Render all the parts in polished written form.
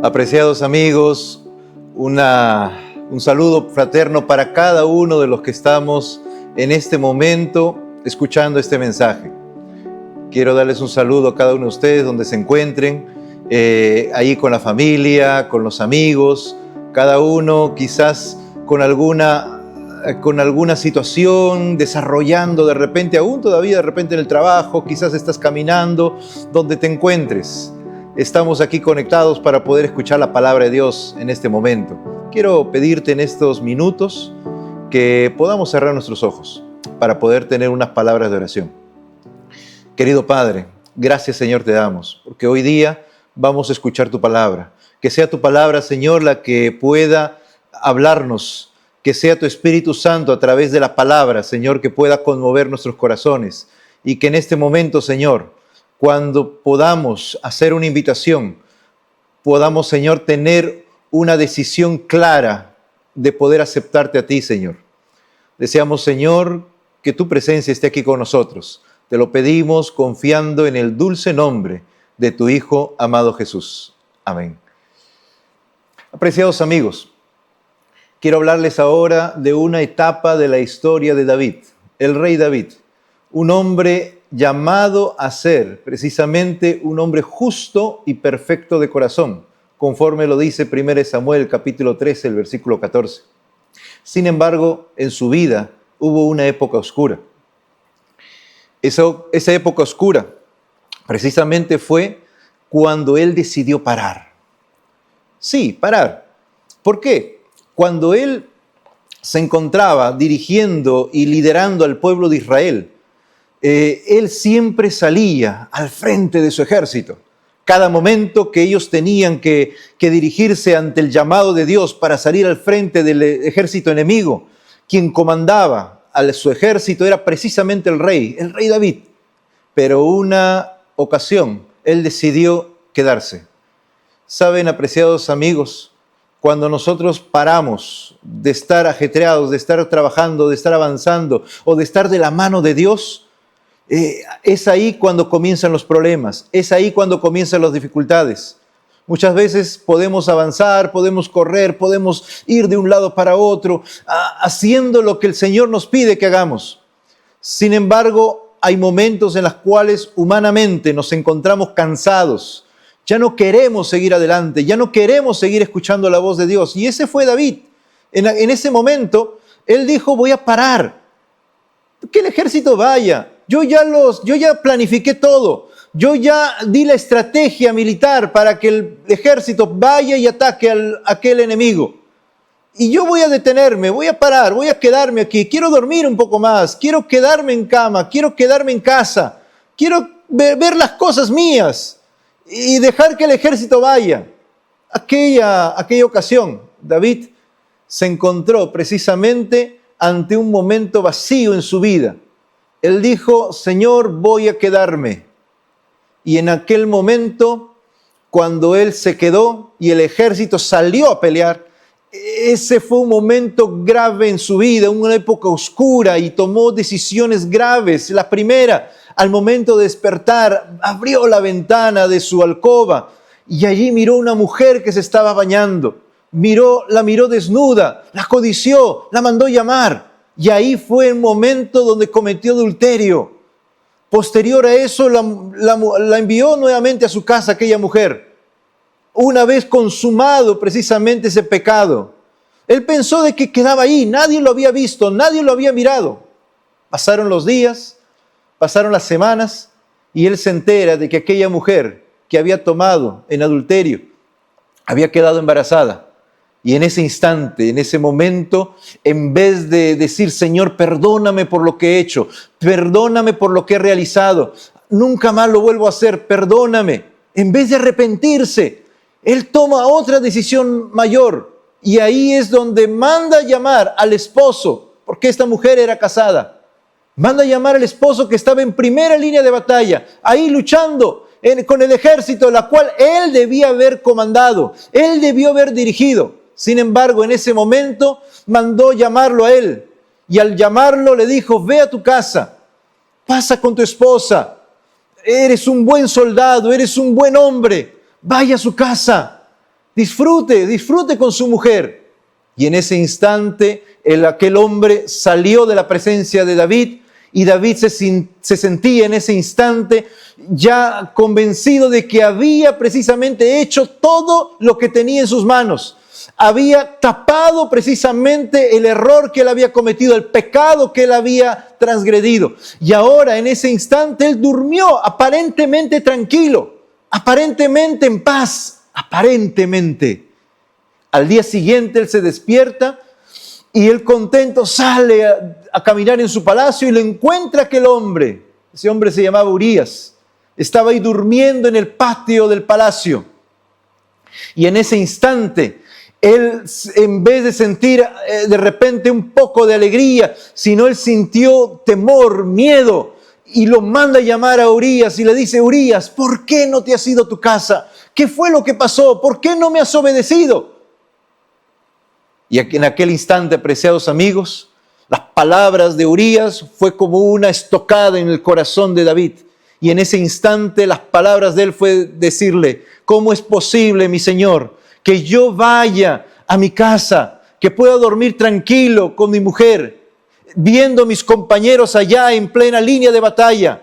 Apreciados amigos, un saludo fraterno para cada uno de los que estamos en este momento escuchando este mensaje. Quiero darles un saludo a cada uno de ustedes donde se encuentren, ahí con la familia, con los amigos, cada uno quizás con alguna situación, desarrollando de repente, aún todavía de repente en el trabajo, quizás estás caminando, donde te encuentres. Estamos aquí conectados para poder escuchar la palabra de Dios en este momento. Quiero pedirte en estos minutos que podamos cerrar nuestros ojos para poder tener unas palabras de oración. Querido Padre, gracias Señor te damos, porque hoy día vamos a escuchar tu palabra. Que sea tu palabra, Señor, la que pueda hablarnos, que sea tu Espíritu Santo a través de la palabra, Señor, que pueda conmover nuestros corazones. Y que en este momento, Señor, cuando podamos hacer una invitación, podamos, Señor, tener una decisión clara de poder aceptarte a ti, Señor. Deseamos, Señor, que tu presencia esté aquí con nosotros. Te lo pedimos confiando en el dulce nombre de tu Hijo amado Jesús. Amén. Apreciados amigos, quiero hablarles ahora de una etapa de la historia de David, el rey David, un hombre llamado a ser precisamente un hombre justo y perfecto de corazón, conforme lo dice 1 Samuel capítulo 13, el versículo 14. Sin embargo, en su vida hubo una época oscura. Esa época oscura precisamente fue cuando él decidió parar. Sí, parar. ¿Por qué? Cuando él se encontraba dirigiendo y liderando al pueblo de Israel, él siempre salía al frente de su ejército. Cada momento que ellos tenían que dirigirse ante el llamado de Dios para salir al frente del ejército enemigo, quien comandaba a su ejército era precisamente el rey David. Pero una ocasión, él decidió quedarse. Saben, apreciados amigos, cuando nosotros paramos de estar ajetreados, de estar trabajando, de estar avanzando o de estar de la mano de Dios, es ahí cuando comienzan los problemas, es ahí cuando comienzan las dificultades. Muchas veces podemos avanzar, podemos correr, podemos ir de un lado para otro, haciendo lo que el Señor nos pide que hagamos. Sin embargo, hay momentos en los cuales humanamente nos encontramos cansados. Ya no queremos seguir adelante, ya no queremos seguir escuchando la voz de Dios. Y ese fue David. En ese momento, él dijo, voy a parar. Que el ejército vaya. Yo ya planifiqué todo. Yo ya di la estrategia militar para que el ejército vaya y ataque a aquel enemigo. Y yo voy a detenerme, voy a parar, voy a quedarme aquí. Quiero dormir un poco más, quiero quedarme en cama, quiero quedarme en casa. Quiero ver las cosas mías y dejar que el ejército vaya. Aquella ocasión, David se encontró precisamente ante un momento vacío en su vida. Él dijo, Señor, voy a quedarme. Y en aquel momento, cuando él se quedó y el ejército salió a pelear, ese fue un momento grave en su vida, una época oscura, y tomó decisiones graves. La primera, al momento de despertar, abrió la ventana de su alcoba y allí miró una mujer que se estaba bañando. La miró desnuda, la codició, la mandó llamar. Y ahí fue el momento donde cometió adulterio. Posterior a eso, la envió nuevamente a su casa aquella mujer. Una vez consumado precisamente ese pecado, él pensó de que quedaba ahí, nadie lo había visto, nadie lo había mirado. Pasaron los días, pasaron las semanas, y él se entera de que aquella mujer que había tomado en adulterio había quedado embarazada. Y en ese instante, en ese momento, en vez de decir, Señor, perdóname por lo que he hecho, perdóname por lo que he realizado, nunca más lo vuelvo a hacer, perdóname. En vez de arrepentirse, él toma otra decisión mayor. Y ahí es donde manda llamar al esposo, porque esta mujer era casada. Manda llamar al esposo que estaba en primera línea de batalla, ahí luchando con el ejército, la cual él debía haber comandado, él debió haber dirigido. Sin embargo, en ese momento mandó llamarlo a él, y al llamarlo le dijo, ve a tu casa, pasa con tu esposa, eres un buen soldado, eres un buen hombre, vaya a su casa. disfrute con su mujer. Y en ese instante, aquel hombre salió de la presencia de David, y David se sentía en ese instante ya convencido de que había precisamente hecho todo lo que tenía en sus manos. Había tapado precisamente el error que él había cometido, el pecado que él había transgredido. Y ahora, en ese instante, él durmió aparentemente tranquilo, aparentemente en paz, aparentemente. Al día siguiente él se despierta y él contento sale a caminar en su palacio y le encuentra aquel hombre. Ese hombre se llamaba Urías. Estaba ahí durmiendo en el patio del palacio. Y en ese instante, él, en vez de sentir de repente un poco de alegría, sino él sintió temor, miedo, y lo manda a llamar a Urías y le dice: Urías, ¿por qué no te has ido a tu casa? ¿Qué fue lo que pasó? ¿Por qué no me has obedecido? Y en aquel instante, apreciados amigos, las palabras de Urías fue como una estocada en el corazón de David. Y en ese instante las palabras de él fue decirle: ¿cómo es posible, mi Señor, que yo vaya a mi casa, que pueda dormir tranquilo con mi mujer, viendo a mis compañeros allá en plena línea de batalla,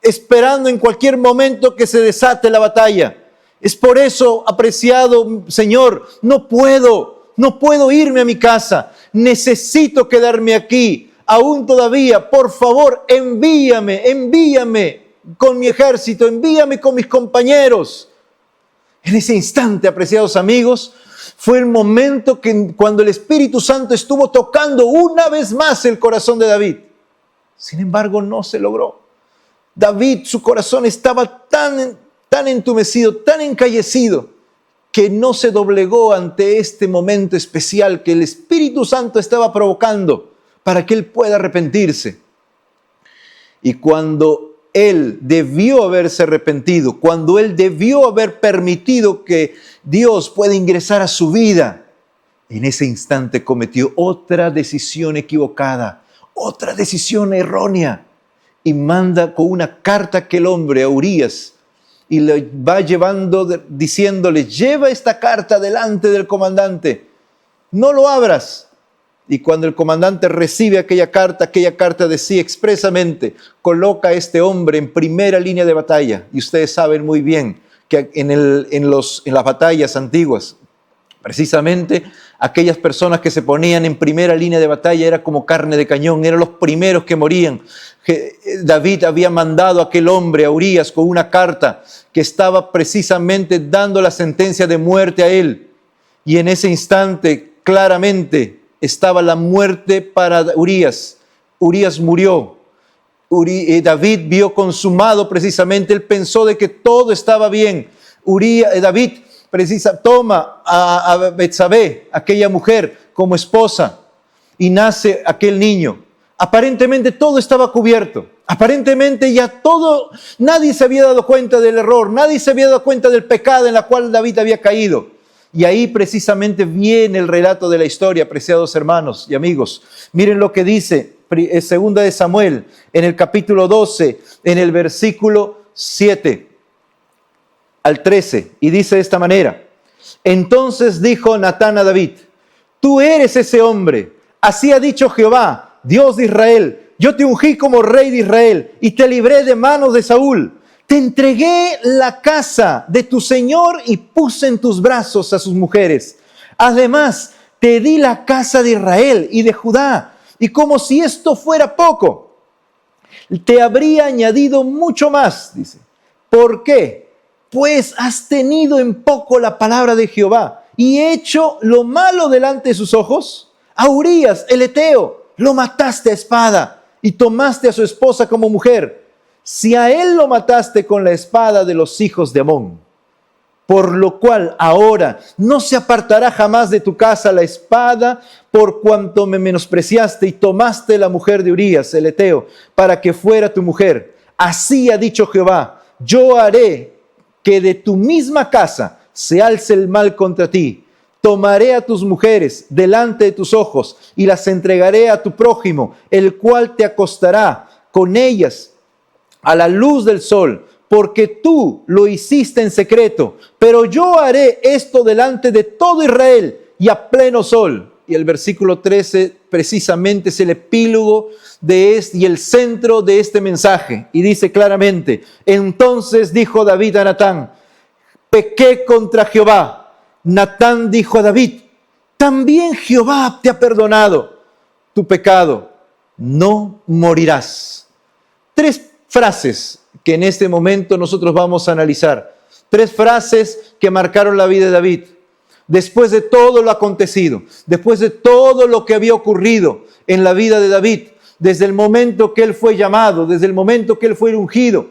esperando en cualquier momento que se desate la batalla? Es por eso, apreciado Señor, no puedo irme a mi casa, necesito quedarme aquí, aún todavía. Por favor, envíame con mi ejército, envíame con mis compañeros. En ese instante, apreciados amigos, fue el momento cuando el Espíritu Santo estuvo tocando una vez más el corazón de David. Sin embargo, no se logró. David, su corazón estaba tan entumecido, tan encallecido, que no se doblegó ante este momento especial que el Espíritu Santo estaba provocando para que él pueda arrepentirse. Y cuando él debió haberse arrepentido, cuando él debió haber permitido que Dios pueda ingresar a su vida, en ese instante cometió otra decisión equivocada, otra decisión errónea, y manda con una carta a aquel hombre, a Urías, y le va llevando, diciéndole: lleva esta carta delante del comandante, no lo abras. Y cuando el comandante recibe aquella carta decía expresamente: coloca a este hombre en primera línea de batalla. Y ustedes saben muy bien que en las batallas antiguas, precisamente aquellas personas que se ponían en primera línea de batalla era como carne de cañón, eran los primeros que morían. David había mandado a aquel hombre, a Urías, con una carta que estaba precisamente dando la sentencia de muerte a él. Y en ese instante, claramente, estaba la muerte para Urías. Urías murió. David vio consumado precisamente, él pensó de que todo estaba bien. David toma a Betsabé, aquella mujer, como esposa, y nace aquel niño. Aparentemente todo estaba cubierto. Aparentemente ya todo, nadie se había dado cuenta del error, nadie se había dado cuenta del pecado en la cual David había caído. Y ahí precisamente viene el relato de la historia, apreciados hermanos y amigos. Miren lo que dice Segunda de Samuel, en el capítulo 12, en el versículo 7 al 13, y dice de esta manera: entonces dijo Natán a David: tú eres ese hombre, así ha dicho Jehová, Dios de Israel, yo te ungí como rey de Israel y te libré de manos de Saúl. Te entregué la casa de tu señor y puse en tus brazos a sus mujeres. Además, te di la casa de Israel y de Judá. Y como si esto fuera poco, te habría añadido mucho más, dice. ¿Por qué? Pues has tenido en poco la palabra de Jehová y hecho lo malo delante de sus ojos. A Urías, el heteo, lo mataste a espada y tomaste a su esposa como mujer. Si a él lo mataste con la espada de los hijos de Amón, por lo cual ahora no se apartará jamás de tu casa la espada, por cuanto me menospreciaste y tomaste la mujer de Urías, el heteo, para que fuera tu mujer. Así ha dicho Jehová: yo haré que de tu misma casa se alce el mal contra ti. Tomaré a tus mujeres delante de tus ojos y las entregaré a tu prójimo, el cual te acostará con ellas a la luz del sol, porque tú lo hiciste en secreto, pero yo haré esto delante de todo Israel y a pleno sol. Y el versículo 13 precisamente es el epílogo y el centro de este mensaje. Y dice claramente: entonces dijo David a Natán: pequé contra Jehová. Natán dijo a David: también Jehová te ha perdonado tu pecado, no morirás. 3 frases que en este momento nosotros vamos a analizar. 3 frases que marcaron la vida de David. Después de todo lo acontecido, después de todo lo que había ocurrido en la vida de David, desde el momento que él fue llamado, desde el momento que él fue ungido,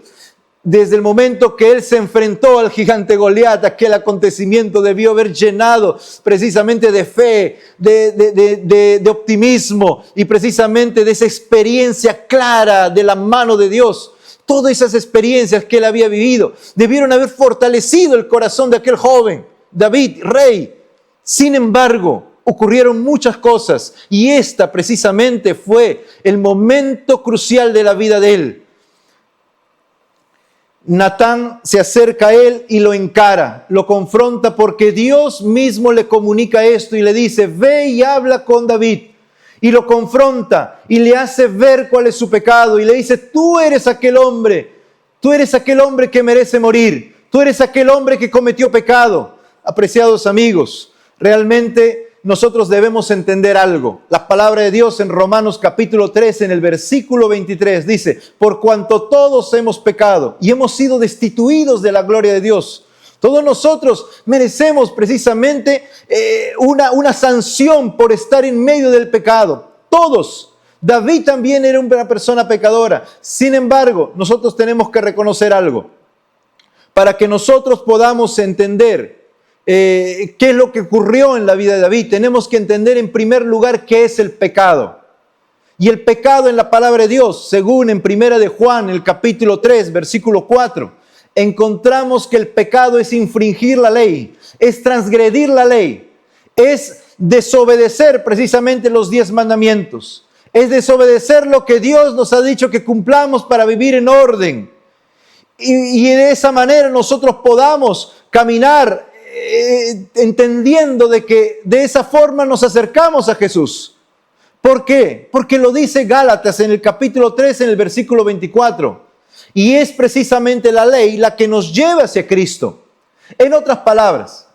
desde el momento que él se enfrentó al gigante Goliat, aquel acontecimiento debió haber llenado precisamente de fe, de optimismo y precisamente de esa experiencia clara de la mano de Dios. Todas esas experiencias que él había vivido debieron haber fortalecido el corazón de aquel joven, David, rey. Sin embargo, ocurrieron muchas cosas y esta precisamente fue el momento crucial de la vida de él. Natán se acerca a él y lo encara, lo confronta porque Dios mismo le comunica esto y le dice: ve y habla con David. Y lo confronta y le hace ver cuál es su pecado y le dice: tú eres aquel hombre que merece morir, tú eres aquel hombre que cometió pecado. Apreciados amigos, realmente nosotros debemos entender algo. La palabra de Dios en Romanos capítulo 3, en el versículo 23, dice: por cuanto todos hemos pecado y hemos sido destituidos de la gloria de Dios. Todos nosotros merecemos precisamente una sanción por estar en medio del pecado. Todos. David también era una persona pecadora. Sin embargo, nosotros tenemos que reconocer algo. Para que nosotros podamos entender qué es lo que ocurrió en la vida de David, tenemos que entender en primer lugar qué es el pecado. Y el pecado en la palabra de Dios, según en Primera de Juan, el capítulo 3, versículo 4, encontramos que el pecado es infringir la ley, es transgredir la ley, es desobedecer precisamente los 10 mandamientos, es desobedecer lo que Dios nos ha dicho que cumplamos para vivir en orden. Y de esa manera nosotros podamos caminar entendiendo de que de esa forma nos acercamos a Jesús. ¿Por qué? Porque lo dice Gálatas en el capítulo 3, en el versículo 24. Y es precisamente la ley la que nos lleva hacia Cristo. En otras palabras,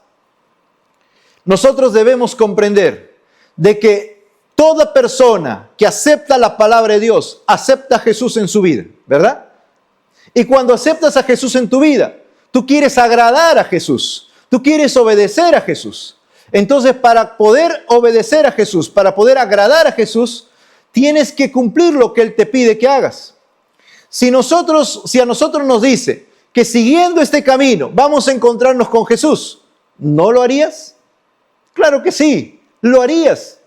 nosotros debemos comprender de que toda persona que acepta la palabra de Dios, acepta a Jesús en su vida, ¿verdad? Y cuando aceptas a Jesús en tu vida, tú quieres agradar a Jesús, tú quieres obedecer a Jesús. Entonces, para poder obedecer a Jesús, para poder agradar a Jesús, tienes que cumplir lo que Él te pide que hagas. Si a nosotros nos dice que siguiendo este camino vamos a encontrarnos con Jesús, ¿no lo harías? Claro que sí, lo harías.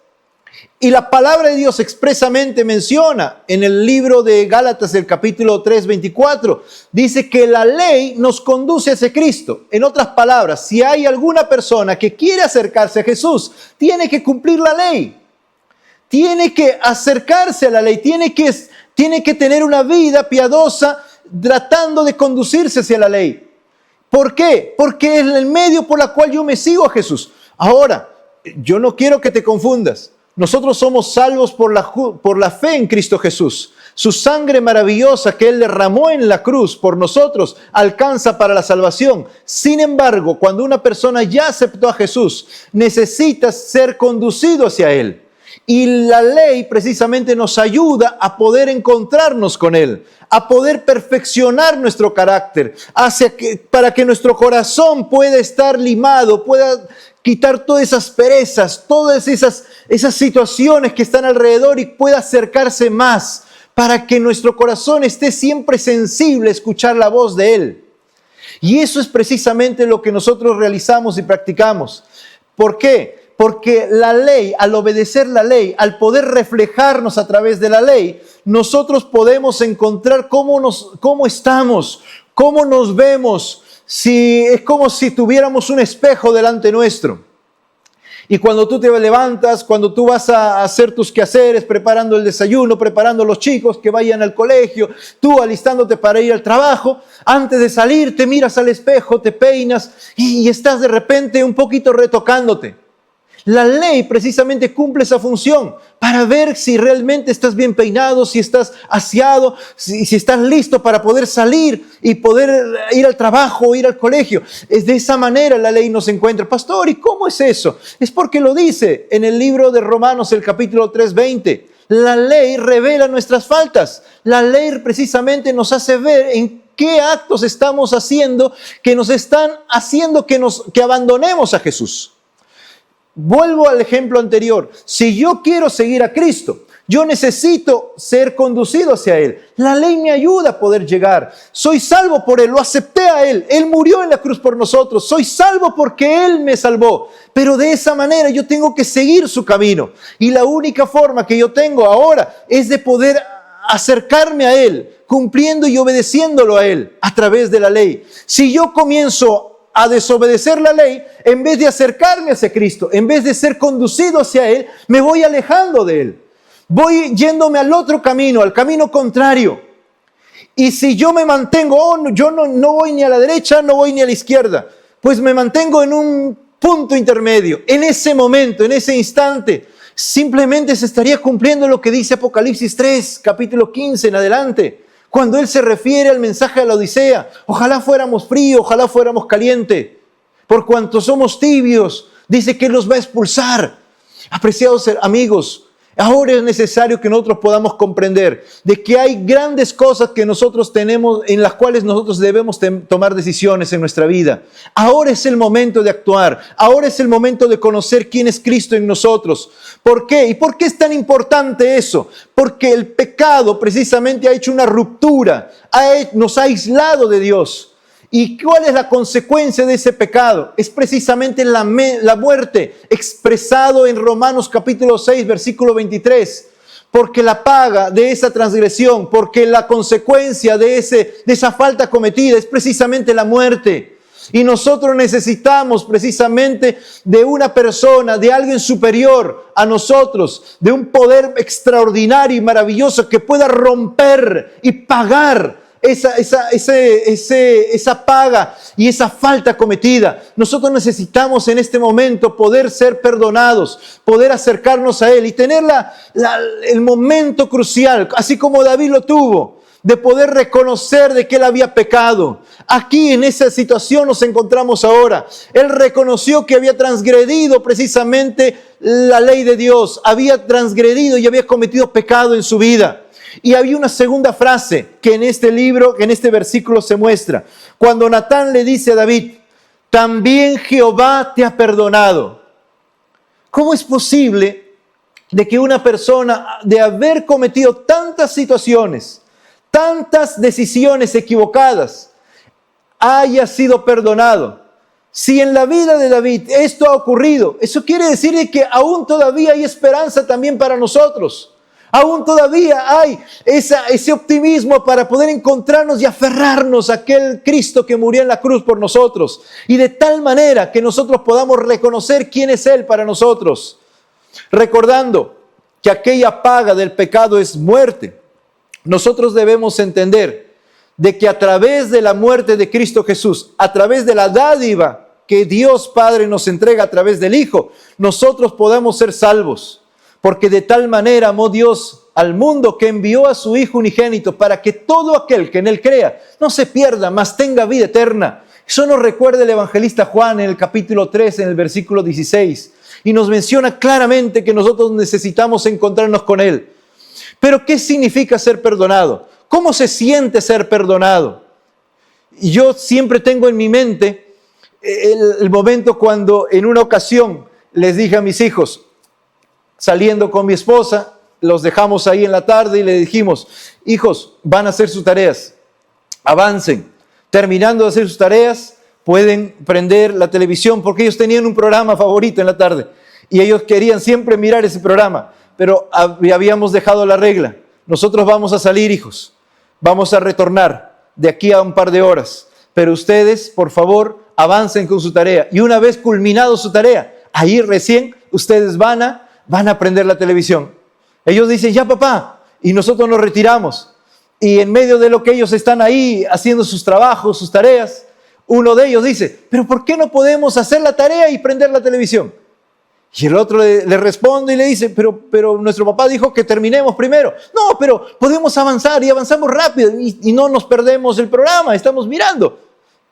Y la palabra de Dios expresamente menciona en el libro de Gálatas, el capítulo 3, 24, dice que la ley nos conduce hacia Cristo. En otras palabras, si hay alguna persona que quiere acercarse a Jesús, tiene que cumplir la ley. Tiene que acercarse a la ley, tiene que tener una vida piadosa tratando de conducirse hacia la ley. ¿Por qué? Porque es el medio por el cual yo me sigo a Jesús. Ahora, yo no quiero que te confundas. Nosotros somos salvos por la fe en Cristo Jesús. Su sangre maravillosa que Él derramó en la cruz por nosotros alcanza para la salvación. Sin embargo, cuando una persona ya aceptó a Jesús, necesita ser conducido hacia Él. Y la ley precisamente nos ayuda a poder encontrarnos con Él, a poder perfeccionar nuestro carácter, para que nuestro corazón pueda estar limado, pueda quitar todas esas perezas, todas esas situaciones que están alrededor y pueda acercarse más, para que nuestro corazón esté siempre sensible a escuchar la voz de Él. Y eso es precisamente lo que nosotros realizamos y practicamos. ¿Por qué? Porque la ley, al obedecer la ley, al poder reflejarnos a través de la ley, nosotros podemos encontrar cómo estamos, cómo nos vemos. Es como si tuviéramos un espejo delante nuestro. Y cuando tú te levantas, cuando tú vas a hacer tus quehaceres, preparando el desayuno, preparando a los chicos que vayan al colegio, tú alistándote para ir al trabajo, antes de salir te miras al espejo, te peinas y estás de repente un poquito retocándote. La ley precisamente cumple esa función para ver si realmente estás bien peinado, si estás aseado, si estás listo para poder salir y poder ir al trabajo o ir al colegio. Es de esa manera la ley nos encuentra. Pastor, ¿y cómo es eso? Es porque lo dice en el libro de Romanos, el capítulo 3:20. La ley revela nuestras faltas. La ley precisamente nos hace ver en qué actos estamos haciendo que nos están haciendo que abandonemos a Jesús. Vuelvo al ejemplo anterior. Si yo quiero seguir a Cristo, yo necesito ser conducido hacia Él. La ley me ayuda a poder llegar. Soy salvo por Él, lo acepté a Él. Él murió en la cruz por nosotros. Soy salvo porque Él me salvó. Pero de esa manera yo tengo que seguir su camino. Y la única forma que yo tengo ahora es de poder acercarme a Él, cumpliendo y obedeciéndolo a Él a través de la ley. Si yo comienzo a desobedecer la ley, en vez de acercarme hacia Cristo, en vez de ser conducido hacia Él, me voy alejando de Él. Voy yéndome al otro camino, al camino contrario. Y si yo me mantengo, yo no voy ni a la derecha, no voy ni a la izquierda, pues me mantengo en un punto intermedio. En ese momento, en ese instante, simplemente se estaría cumpliendo lo que dice Apocalipsis 3, capítulo 15 en adelante. Cuando Él se refiere al mensaje de la Odisea, ojalá fuéramos fríos, ojalá fuéramos calientes, por cuanto somos tibios, dice que Él los va a expulsar. Apreciados amigos, ahora es necesario que nosotros podamos comprender de que hay grandes cosas que nosotros tenemos, en las cuales nosotros debemos tomar decisiones en nuestra vida. Ahora es el momento de actuar, ahora es el momento de conocer quién es Cristo en nosotros. ¿Por qué? ¿Y por qué es tan importante eso? Porque el pecado precisamente ha hecho una ruptura, nos ha aislado de Dios. ¿Y cuál es la consecuencia de ese pecado? Es precisamente la muerte, expresado en Romanos capítulo 6, versículo 23. Porque la paga de esa transgresión, porque la consecuencia de esa falta cometida es precisamente la muerte. Y nosotros necesitamos precisamente de una persona, de alguien superior a nosotros, de un poder extraordinario y maravilloso que pueda romper y pagar esa paga y esa falta cometida. Nosotros necesitamos en este momento poder ser perdonados, poder acercarnos a Él y tener el momento crucial, así como David lo tuvo, de poder reconocer de que él había pecado. Aquí en esa situación nos encontramos ahora. Él reconoció que había transgredido precisamente la ley de Dios, había transgredido y había cometido pecado en su vida. Y había una segunda frase que en este libro, en este versículo se muestra. Cuando Natán le dice a David, también Jehová te ha perdonado. ¿Cómo es posible de que una persona, de haber cometido tantas situaciones, tantas decisiones equivocadas, haya sido perdonado? Si en la vida de David esto ha ocurrido, eso quiere decir que aún todavía hay esperanza también para nosotros. Aún todavía hay ese optimismo para poder encontrarnos y aferrarnos a aquel Cristo que murió en la cruz por nosotros. Y de tal manera que nosotros podamos reconocer quién es Él para nosotros. Recordando que aquella paga del pecado es muerte. Nosotros debemos entender de que a través de la muerte de Cristo Jesús, a través de la dádiva que Dios Padre nos entrega a través del Hijo, nosotros podamos ser salvos. Porque de tal manera amó Dios al mundo que envió a su Hijo unigénito para que todo aquel que en Él crea no se pierda, mas tenga vida eterna. Eso nos recuerda el evangelista Juan en el capítulo 3, en el versículo 16. Y nos menciona claramente que nosotros necesitamos encontrarnos con Él. Pero ¿qué significa ser perdonado? ¿Cómo se siente ser perdonado? Y yo siempre tengo en mi mente el momento cuando en una ocasión les dije a mis hijos, saliendo con mi esposa, los dejamos ahí en la tarde y le dijimos, hijos, van a hacer sus tareas, avancen. Terminando de hacer sus tareas, pueden prender la televisión, porque ellos tenían un programa favorito en la tarde y ellos querían siempre mirar ese programa, pero habíamos dejado la regla. Nosotros vamos a salir, hijos, vamos a retornar de aquí a un par de horas, pero ustedes, por favor, avancen con su tarea. Y una vez culminado su tarea, ahí recién ustedes van a prender la televisión. Ellos dicen, ya papá, y nosotros nos retiramos. Y en medio de lo que ellos están ahí haciendo sus trabajos, sus tareas, uno de ellos dice, pero ¿por qué no podemos hacer la tarea y prender la televisión? Y el otro le responde y le dice, pero nuestro papá dijo que terminemos primero. No, pero podemos avanzar y avanzamos rápido y no nos perdemos el programa, estamos mirando.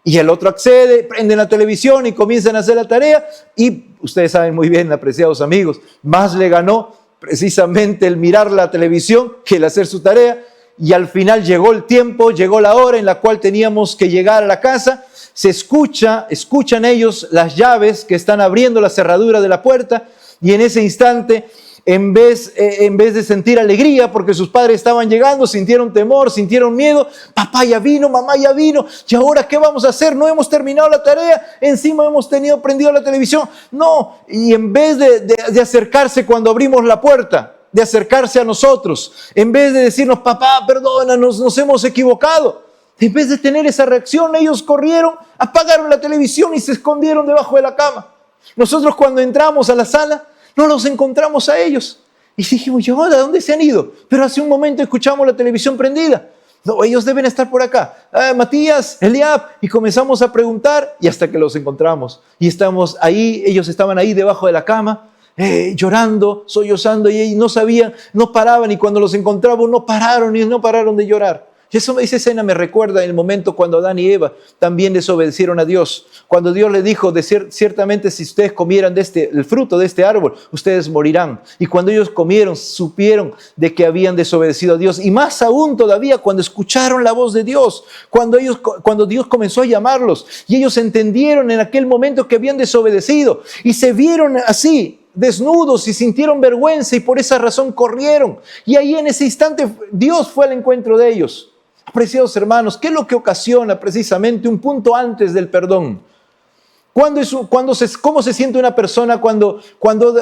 Y el otro accede, prenden la televisión y comienzan a hacer la tarea. Y ustedes saben muy bien, apreciados amigos, más le ganó precisamente el mirar la televisión que el hacer su tarea. Y al final llegó el tiempo, llegó la hora en la cual teníamos que llegar a la casa. Se escuchan ellos las llaves que están abriendo la cerradura de la puerta. Y en ese instante, en vez de sentir alegría porque sus padres estaban llegando, sintieron temor, sintieron miedo. Papá ya vino, mamá ya vino. ¿Y ahora qué vamos a hacer? No hemos terminado la tarea. Encima hemos prendido la televisión. No, y en vez de acercarse cuando abrimos la puerta, de acercarse a nosotros, en vez de decirnos, papá, perdónanos, nos hemos equivocado, en vez de tener esa reacción, ellos corrieron, apagaron la televisión y se escondieron debajo de la cama. Nosotros cuando entramos a la sala, no los encontramos a ellos. Y dijimos, ¿y ahora dónde se han ido? Pero hace un momento escuchamos la televisión prendida. No, ellos deben estar por acá. Matías, Eliab. Y comenzamos a preguntar y hasta que los encontramos. Y estamos ahí, ellos estaban ahí debajo de la cama, llorando, sollozando, y no sabían, no paraban, y cuando los encontramos no pararon de llorar. Y esa escena me recuerda el momento cuando Adán y Eva también desobedecieron a Dios. Cuando Dios le dijo, ciertamente si ustedes comieran el fruto de este árbol, ustedes morirán. Y cuando ellos comieron, supieron de que habían desobedecido a Dios. Y más aún todavía cuando escucharon la voz de Dios, cuando Dios comenzó a llamarlos. Y ellos entendieron en aquel momento que habían desobedecido. Y se vieron así, desnudos, y sintieron vergüenza, y por esa razón corrieron. Y ahí en ese instante Dios fue al encuentro de ellos. Apreciados hermanos, ¿qué es lo que ocasiona precisamente un punto antes del perdón? ¿Cómo se siente una persona cuando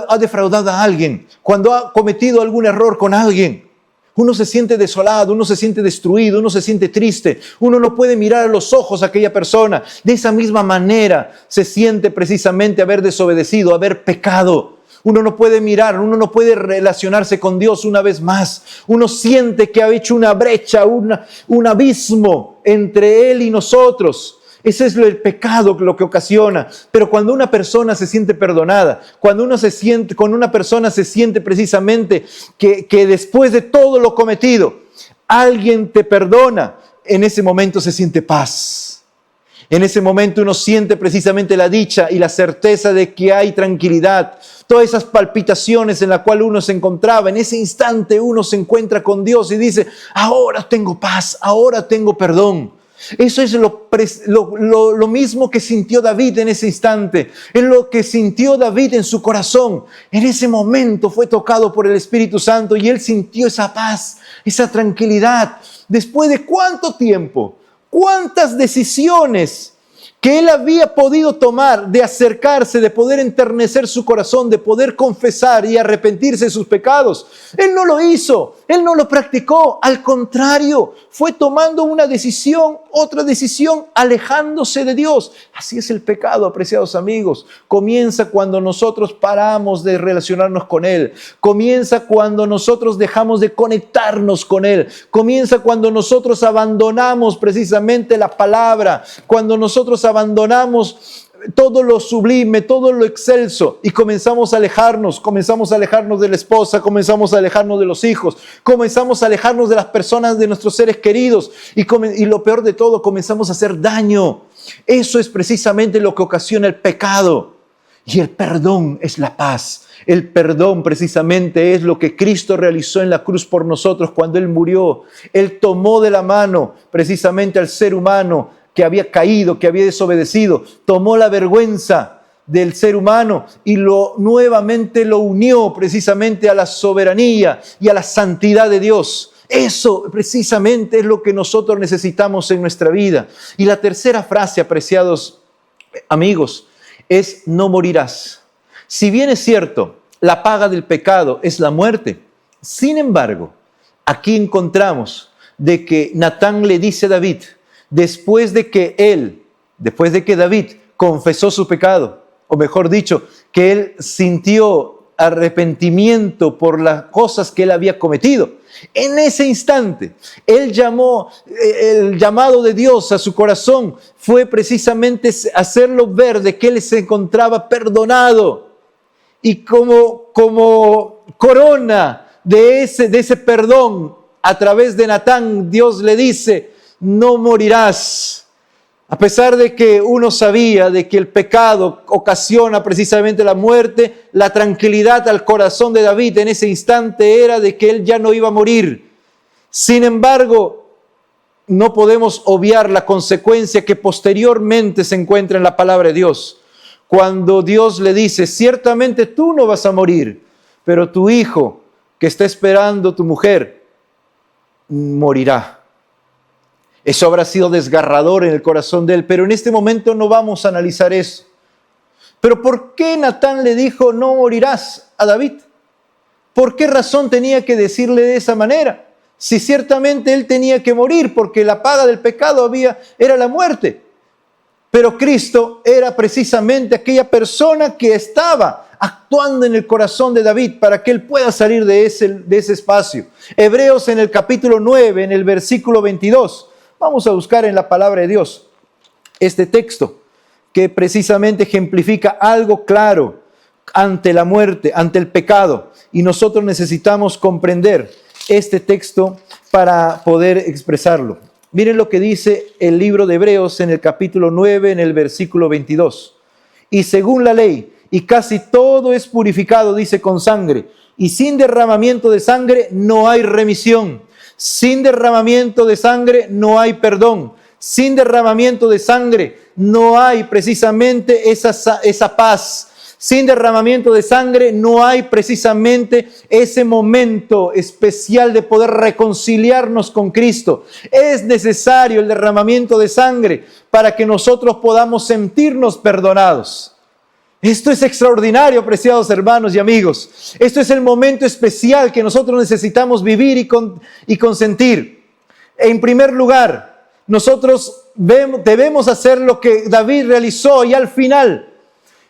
ha defraudado a alguien? Cuando ha cometido algún error con alguien. Uno se siente desolado, uno se siente destruido, uno se siente triste. Uno no puede mirar a los ojos a aquella persona. De esa misma manera se siente precisamente haber desobedecido, haber pecado. Uno no puede mirar, uno no puede relacionarse con Dios una vez más. Uno siente que ha hecho una brecha, un abismo entre Él y nosotros. Ese es el pecado lo que ocasiona. Pero cuando una persona se siente perdonada, cuando una persona se siente precisamente que después de todo lo cometido, alguien te perdona, en ese momento se siente paz. En ese momento uno siente precisamente la dicha y la certeza de que hay tranquilidad. Todas esas palpitaciones en las cuales uno se encontraba, en ese instante uno se encuentra con Dios y dice, ahora tengo paz, ahora tengo perdón. Eso es lo mismo que sintió David en ese instante, es lo que sintió David en su corazón. En ese momento fue tocado por el Espíritu Santo y él sintió esa paz, esa tranquilidad. Después de ¿cuánto tiempo? ¿Cuántas decisiones que él había podido tomar de acercarse, de poder enternecer su corazón, de poder confesar y arrepentirse de sus pecados? Él no lo hizo, él no lo practicó, al contrario, fue tomando una decisión, otra decisión, alejándose de Dios. Así es el pecado, apreciados amigos. Comienza cuando nosotros paramos de relacionarnos con Él, comienza cuando nosotros dejamos de conectarnos con Él, comienza cuando nosotros abandonamos precisamente la palabra, cuando nosotros abandonamos todo lo sublime, todo lo excelso y comenzamos a alejarnos de la esposa, comenzamos a alejarnos de los hijos, comenzamos a alejarnos de las personas, de nuestros seres queridos y lo peor de todo, comenzamos a hacer daño. Eso es precisamente lo que ocasiona el pecado. Y el perdón es la paz. El perdón precisamente es lo que Cristo realizó en la cruz por nosotros cuando Él murió. Él tomó de la mano precisamente al ser humano que había caído, que había desobedecido, tomó la vergüenza del ser humano y nuevamente lo unió precisamente a la soberanía y a la santidad de Dios. Eso precisamente es lo que nosotros necesitamos en nuestra vida. Y la tercera frase, apreciados amigos, es no morirás. Si bien es cierto, la paga del pecado es la muerte, sin embargo, aquí encontramos de que Natán le dice a David, después de que David confesó su pecado, o mejor dicho, que él sintió arrepentimiento por las cosas que él había cometido. En ese instante, el llamado de Dios a su corazón fue precisamente hacerlo ver de que él se encontraba perdonado. Y como corona de ese perdón, a través de Natán, Dios le dice: no morirás. A pesar de que uno sabía de que el pecado ocasiona precisamente la muerte, la tranquilidad al corazón de David en ese instante era de que él ya no iba a morir. Sin embargo, no podemos obviar la consecuencia que posteriormente se encuentra en la palabra de Dios. Cuando Dios le dice: ciertamente tú no vas a morir, pero tu hijo que está esperando tu mujer morirá. Eso habrá sido desgarrador en el corazón de él, pero en este momento no vamos a analizar eso. Pero ¿por qué Natán le dijo no morirás a David? ¿Por qué razón tenía que decirle de esa manera? Si ciertamente él tenía que morir, porque la paga del pecado era la muerte. Pero Cristo era precisamente aquella persona que estaba actuando en el corazón de David para que él pueda salir de ese espacio. Hebreos en el capítulo 9, en el versículo 22. Vamos a buscar en la palabra de Dios este texto que precisamente ejemplifica algo claro ante la muerte, ante el pecado. Y nosotros necesitamos comprender este texto para poder expresarlo. Miren lo que dice el libro de Hebreos en el capítulo 9, en el versículo 22. Y según la ley, y casi todo es purificado, dice, con sangre, y sin derramamiento de sangre no hay remisión. Sin derramamiento de sangre no hay perdón. Sin derramamiento de sangre no hay precisamente esa paz. Sin derramamiento de sangre no hay precisamente ese momento especial de poder reconciliarnos con Cristo. Es necesario el derramamiento de sangre para que nosotros podamos sentirnos perdonados. Esto es extraordinario, preciados hermanos y amigos. Esto es el momento especial que nosotros necesitamos vivir y consentir. En primer lugar, nosotros debemos hacer lo que David realizó y al final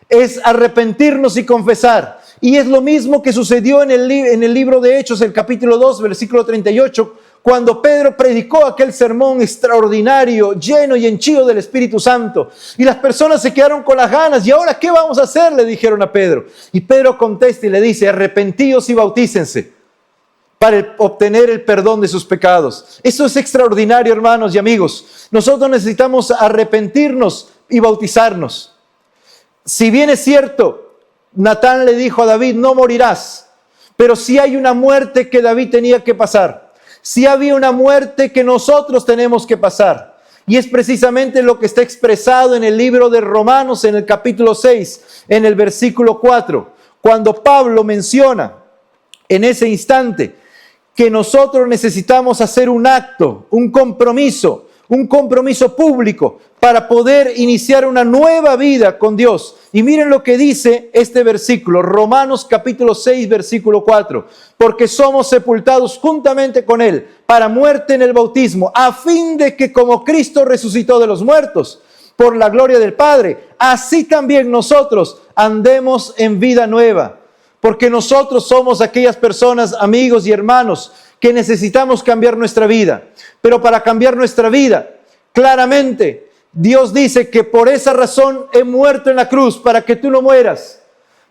es arrepentirnos y confesar. Y es lo mismo que sucedió en el libro de Hechos, el capítulo 2, versículo 38, cuando Pedro predicó aquel sermón extraordinario, lleno y henchido del Espíritu Santo. Y las personas se quedaron con las ganas. ¿Y ahora qué vamos a hacer?, le dijeron a Pedro. Y Pedro contesta y le dice: arrepentíos y bautícense para obtener el perdón de sus pecados. Eso es extraordinario, hermanos y amigos. Nosotros necesitamos arrepentirnos y bautizarnos. Si bien es cierto, Natán le dijo a David: no morirás, pero sí hay una muerte que David tenía que pasar. Sí había una muerte que nosotros tenemos que pasar. Y es precisamente lo que está expresado en el libro de Romanos, en el capítulo 6, en el versículo 4, cuando Pablo menciona en ese instante que nosotros necesitamos hacer un acto, un compromiso público para poder iniciar una nueva vida con Dios. Y miren lo que dice este versículo, Romanos capítulo 6, versículo 4. Porque somos sepultados juntamente con Él para muerte en el bautismo, a fin de que como Cristo resucitó de los muertos por la gloria del Padre, así también nosotros andemos en vida nueva. Porque nosotros somos aquellas personas, amigos y hermanos, que necesitamos cambiar nuestra vida. Pero para cambiar nuestra vida, claramente, Dios dice que por esa razón he muerto en la cruz, para que tú no mueras.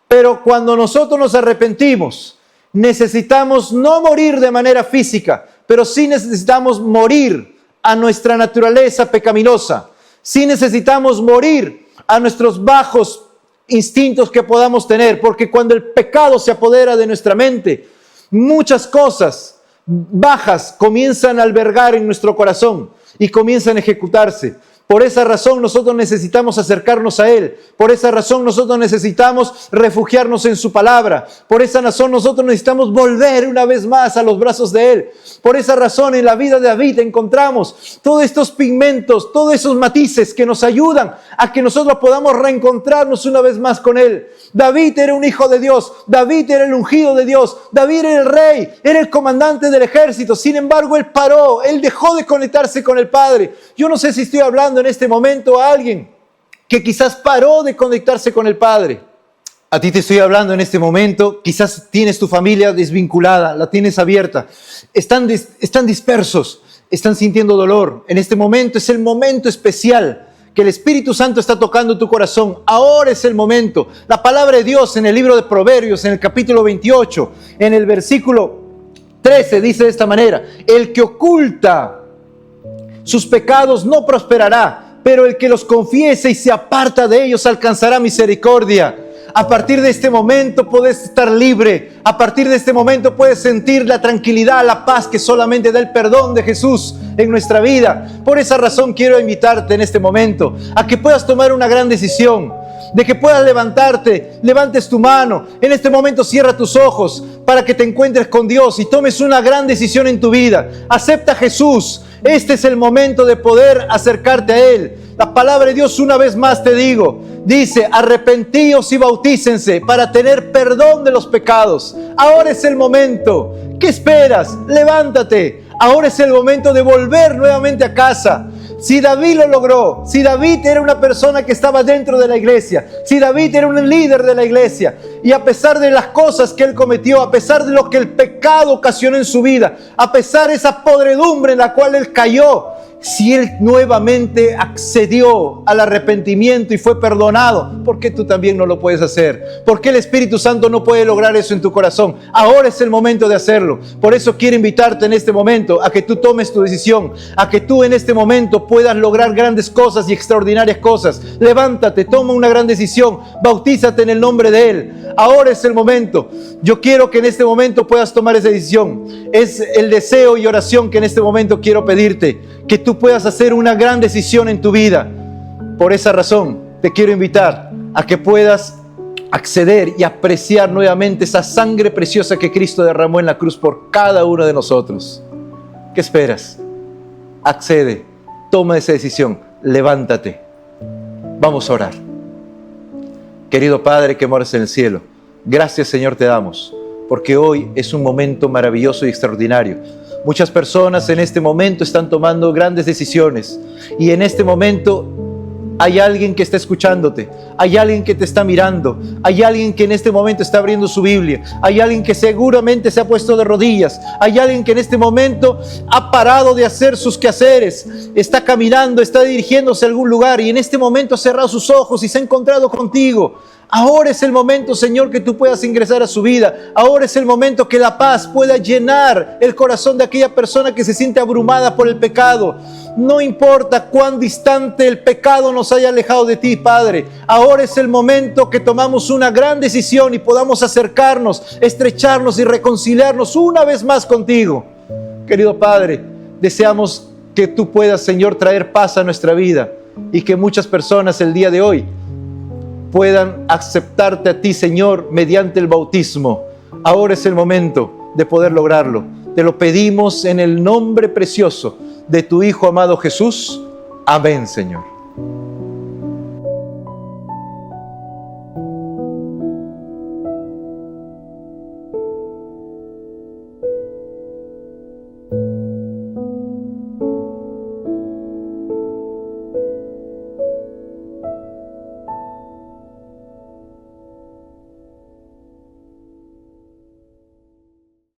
Pero cuando nosotros nos arrepentimos, necesitamos no morir de manera física, pero sí necesitamos morir a nuestra naturaleza pecaminosa. Sí necesitamos morir a nuestros bajos instintos que podamos tener, porque cuando el pecado se apodera de nuestra mente, muchas cosas bajas comienzan a albergar en nuestro corazón y comienzan a ejecutarse. Por esa razón nosotros necesitamos acercarnos a Él. Por esa razón nosotros necesitamos refugiarnos en su palabra. Por esa razón nosotros necesitamos volver una vez más a los brazos de Él. Por esa razón en la vida de David encontramos todos estos pigmentos, todos esos matices que nos ayudan a que nosotros podamos reencontrarnos una vez más con Él. David era un hijo de Dios. David era el ungido de Dios. David era el rey, era el comandante del ejército. Sin embargo, él paró, él dejó de conectarse con el Padre. Yo no sé si estoy hablando en este momento a alguien que quizás paró de conectarse con el Padre. A ti te estoy hablando en este momento, quizás tienes tu familia desvinculada, la tienes abierta, están dispersos, están sintiendo dolor. En este momento es el momento especial que el Espíritu Santo está tocando tu corazón. Ahora es el momento. La palabra de Dios en el libro de Proverbios, en el capítulo 28, en el versículo 13, dice de esta manera: el que oculta sus pecados no prosperará, pero el que los confiese y se aparta de ellos alcanzará misericordia. A partir de este momento puedes estar libre. A partir de este momento puedes sentir la tranquilidad, la paz que solamente da el perdón de Jesús en nuestra vida. Por esa razón quiero invitarte en este momento a que puedas tomar una gran decisión, de que puedas levantarte, levantes tu mano. En este momento cierra tus ojos para que te encuentres con Dios y tomes una gran decisión en tu vida. Acepta a Jesús. Este es el momento de poder acercarte a Él. La palabra de Dios, una vez más te digo, dice: arrepentíos y bautícense para tener perdón de los pecados. Ahora es el momento. ¿Qué esperas? Levántate. Ahora es el momento de volver nuevamente a casa. Si David lo logró, si David era una persona que estaba dentro de la iglesia, si David era un líder de la iglesia, y a pesar de las cosas que él cometió, a pesar de lo que el pecado ocasionó en su vida, a pesar de esa podredumbre en la cual él cayó, si él nuevamente accedió al arrepentimiento y fue perdonado, ¿por qué tú también no lo puedes hacer? ¿Por qué el Espíritu Santo no puede lograr eso en tu corazón? Ahora es el momento de hacerlo. Por eso quiero invitarte en este momento a que tú tomes tu decisión, a que tú en este momento puedas lograr grandes cosas y extraordinarias cosas. Levántate, toma una gran decisión, bautízate en el nombre de Él. Ahora es el momento. Yo quiero que en este momento puedas tomar esa decisión. Es el deseo y oración que en este momento quiero pedirte, que tú puedas hacer una gran decisión en tu vida. Por esa razón te quiero invitar a que puedas acceder y apreciar nuevamente esa sangre preciosa que Cristo derramó en la cruz por cada uno de nosotros. ¿Qué esperas? Accede, toma esa decisión, levántate. Vamos a orar. Querido Padre que moras en el cielo, gracias, Señor, te damos, porque hoy es un momento maravilloso y extraordinario. Muchas personas en este momento están tomando grandes decisiones y en este momento hay alguien que está escuchándote, hay alguien que te está mirando, hay alguien que en este momento está abriendo su Biblia, hay alguien que seguramente se ha puesto de rodillas, hay alguien que en este momento ha parado de hacer sus quehaceres, está caminando, está dirigiéndose a algún lugar y en este momento ha cerrado sus ojos y se ha encontrado contigo. Ahora es el momento, Señor, que tú puedas ingresar a su vida. Ahora es el momento que la paz pueda llenar el corazón de aquella persona que se siente abrumada por el pecado. No importa cuán distante el pecado nos haya alejado de ti, Padre. Ahora es el momento que tomamos una gran decisión y podamos acercarnos, estrecharnos y reconciliarnos una vez más contigo. Querido Padre, deseamos que tú puedas, Señor, traer paz a nuestra vida y que muchas personas el día de hoy puedan aceptarte a ti, Señor, mediante el bautismo. Ahora es el momento de poder lograrlo. Te lo pedimos en el nombre precioso de tu Hijo amado Jesús. Amén, Señor.